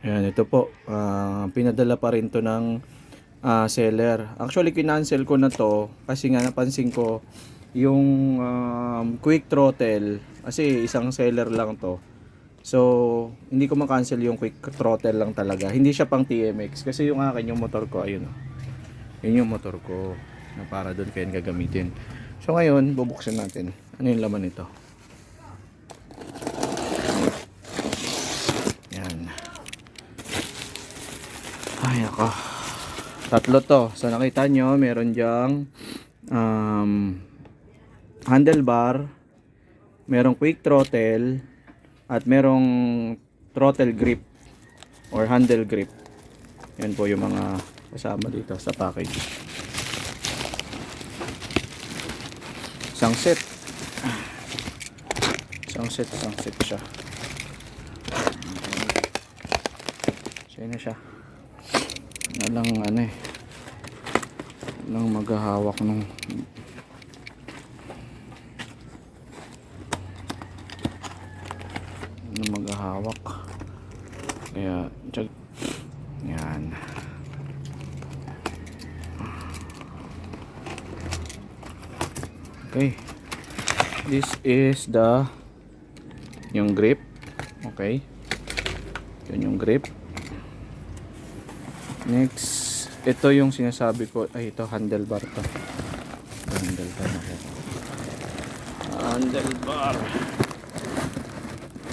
Ayan, ito po. Pinadala pa rin to ng seller. Actually, kinancel ko na to kasi nga napansin ko yung quick throttle kasi isang seller lang to. So, hindi ko ma-cancel yung quick throttle lang talaga. Hindi siya pang TMX kasi yung akin, yung motor ko, ayun oh. Yun yung motor ko na para doon kayo gagamitin. So, ngayon, bubuksan natin. Ano yung laman nito? Yan. Ay, ako. Tatlo to. So, nakita nyo, meron dyang handlebar, merong quick throttle, at merong throttle grip or handle grip. Yan po yung mga kasama dito sa package. Isang set. Isang set siya. Siya na siya. Walang walang maghahawak nung maghahawak. Kaya, yan. Okay. This is yung grip. Okay. Yun yung grip. Next, ito yung sinasabi ko. Ay, ito handlebar to. Handlebar ako. Handlebar.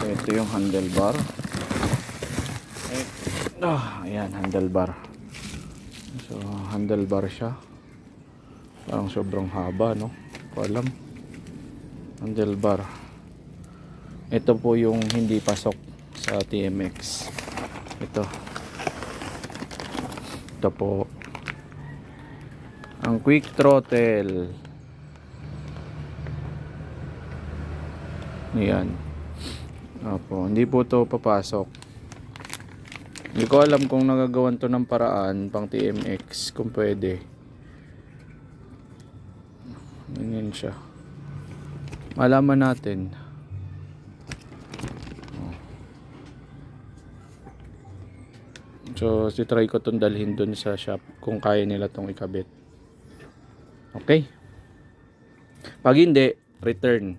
Ito yung handlebar. Ayan, handlebar. So, handlebar siya. Parang sobrang haba, no? Ko alam. Handlebar. Ito po yung hindi pasok sa TMX. Ito po ang quick throttle. Ayan. Opo, hindi po to papasok. Hindi ko alam kung nagagawan to ng paraan pang TMX, kung pwede. Ganyan siya. Malaman natin. So, try ko itong dalhin dun sa shop kung kaya nila itong ikabit. Okay? Pag hindi, re-return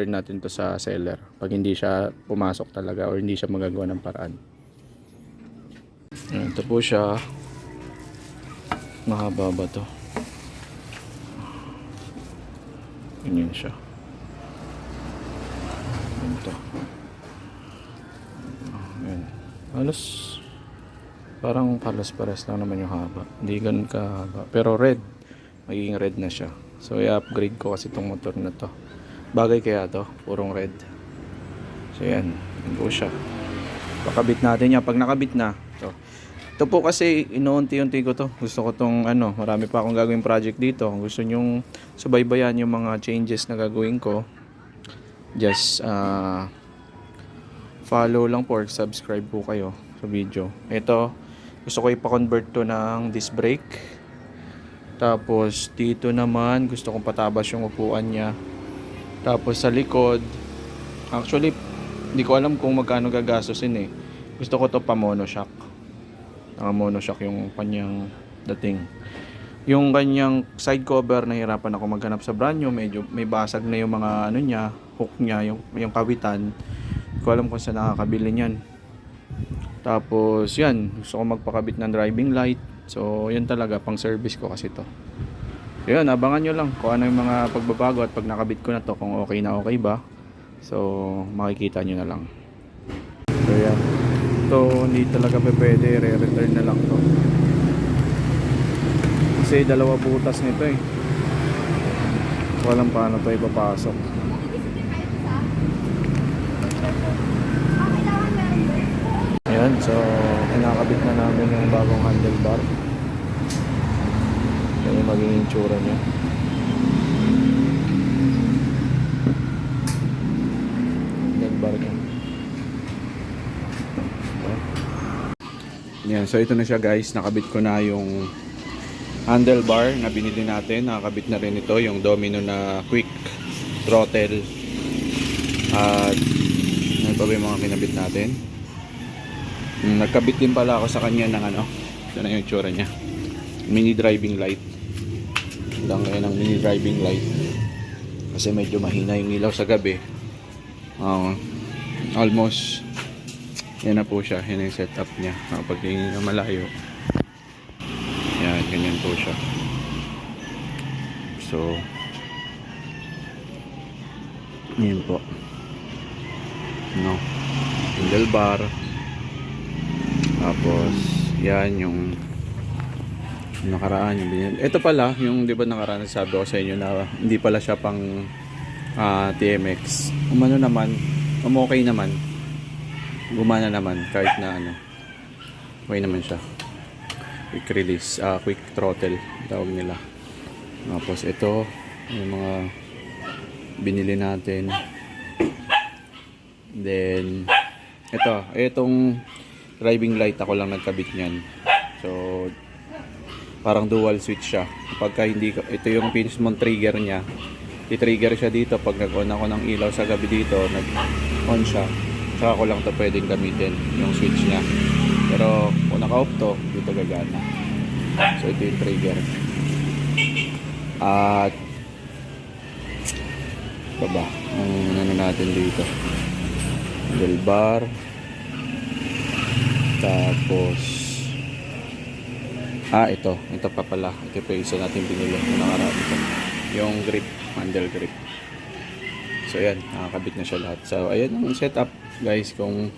natin to sa seller. Pag hindi siya pumasok talaga or hindi siya magagawa ng paraan. Ito po siya. Mahaba ba to? Ganyan siya. Ito. Ayan. Parang pares lang naman yung haba. Hindi ganun kahaba. Pero red. Magiging red na siya. So, i-upgrade ko kasi itong motor na to. Bagay kaya to. Purong red. So, yan. Yan po siya. Pakabit natin yan. Pag nakabit na. Ito po kasi inuunti-unti ko to. Gusto ko tong marami pa akong gagawing project dito. Kung gusto nyong subaybayan yung mga changes na gagawin ko, just follow lang po or subscribe po kayo sa video. Ito, gusto ko ipa-convert to ng disc brake. Tapos dito naman gusto kong patabas yung upuan niya. Tapos sa likod, actually hindi ko alam kung magkano gagastusin eh. Gusto ko to pa monoshock. Monoshock yung kanyang dating. Yung kanyang side cover, nahirapan ako maghanap sa brand new. Medyo may basag na yung mga niya, hook niya, yung kawitan. Hindi ko alam kung saan nakakabili niyan. Tapos yan, gusto ko magpakabit ng driving light. So yun talaga, pang service ko kasi to. So yun, abangan nyo lang kung ano yung mga pagbabago at pag nakabit ko na to, kung okay na okay ba. So makikita nyo na lang. So yan, ito hindi talaga pwede, re-return na lang to. Kasi dalawa butas nito eh. Walang paano to ipapasok. Ayan, so kinakabit na namin yung bagong handlebar. Yan yung magiging tsura niya. Handlebar niya. Yan, so ito na siya guys. Nakabit ko na yung handlebar na binili natin. Nakakabit na rin ito yung Domino na quick throttle. At ano pa ba yung mga kinabit natin? Nagkabit din pala ako sa kanya ng ano. Ito na yung itsura niya. Mini driving light. Lang ngayon ng mini driving light. Kasi medyo mahina yung ilaw sa gabi. Almost yan na po siya. Yan yung setup niya. Kapag tingin na malayo. Yan, ganyan po siya. So, yun po. No. Handlebar. Tapos, yan yung nakaraan yung binili. Ito pala, yung di ba nakaraan sabi ko sa inyo na hindi pala siya pang TMX. Umano naman, okay naman. Gumana naman kahit na ano. Okay naman siya. Quick release, quick throttle tawag nila. Tapos ito, yung mga binili natin. Then, itong driving light ako lang nagkabit niyan. So, parang dual switch siya. Kapag hindi, ito yung pinch mong trigger niya. I-trigger siya dito pag nag-on ako ng ilaw sa gabi dito, nag-on siya. Saka ko lang ito pwedeng gamitin, yung switch niya. Pero kung naka-off to, dito gagana. So, ito yung trigger. At baba, ang ano natin dito. Handlebar. Tapos ito pa pala. Ito pa isa natin binili ng nakaraan ito. Yung grip, handle grip. So ayan, nakakabit na siya lahat. So ayan ang setup guys. Kung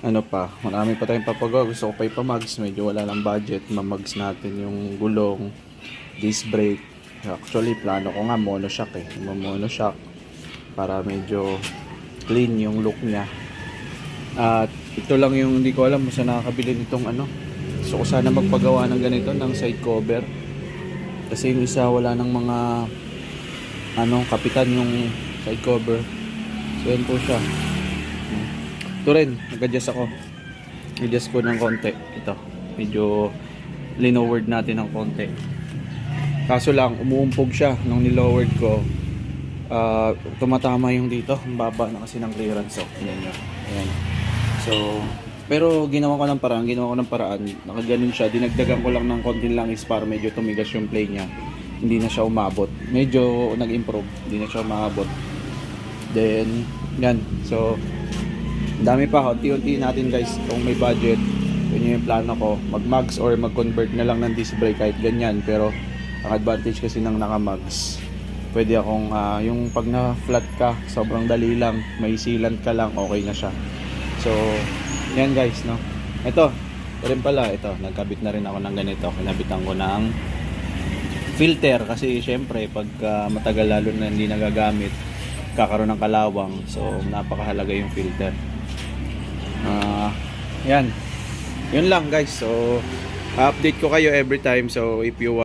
ano pa, marami pa tayong papagawa. Gusto ko pa ipamags, medyo wala lang budget. Mamags natin yung gulong, disc brake. Actually plano ko nga monoshock monoshock para medyo clean yung look niya. At ito lang yung hindi ko alam kung saan nakakabili nitong ano. So ko sana magpagawa ng ganito, ng side cover. Kasi yung isa wala ng mga kapitan yung side cover. So yan po siya. Ito rin, nag-adjust ako. Adjust ko ng konti. Ito, medyo linowered natin ng konti. Kaso lang, umuumpog siya nung nilowered ko. Tumatama yung dito. Ang baba na kasi ng clearance. So, ayan. So, pero ginawa ko ng paraan. Nakaganon siya. Dinagdagan ko lang ng konting langis para medyo tumigas yung play niya. Hindi na siya umabot. Medyo nag-improve. Hindi na siya umabot. Then, yan. So, dami pa. Unti-unti natin guys. Kung may budget, yun yung plano ko. Mag-mags or mag-convert na lang ng disc brake kahit ganyan. Pero, ang advantage kasi ng naka-mags, pwede akong, yung pag na-flat ka, sobrang dali lang. May sealant ka lang, okay na siya. So, yan guys, no. Ito rin pala, nagkabit na rin ako ng ganito. Kinabitan ko ng filter kasi syempre pag matagal lalo na hindi nagagamit, kakaroon ng kalawang. So, napakahalaga yung filter. Yan. Yun lang guys. So, update ko kayo every time. So, if you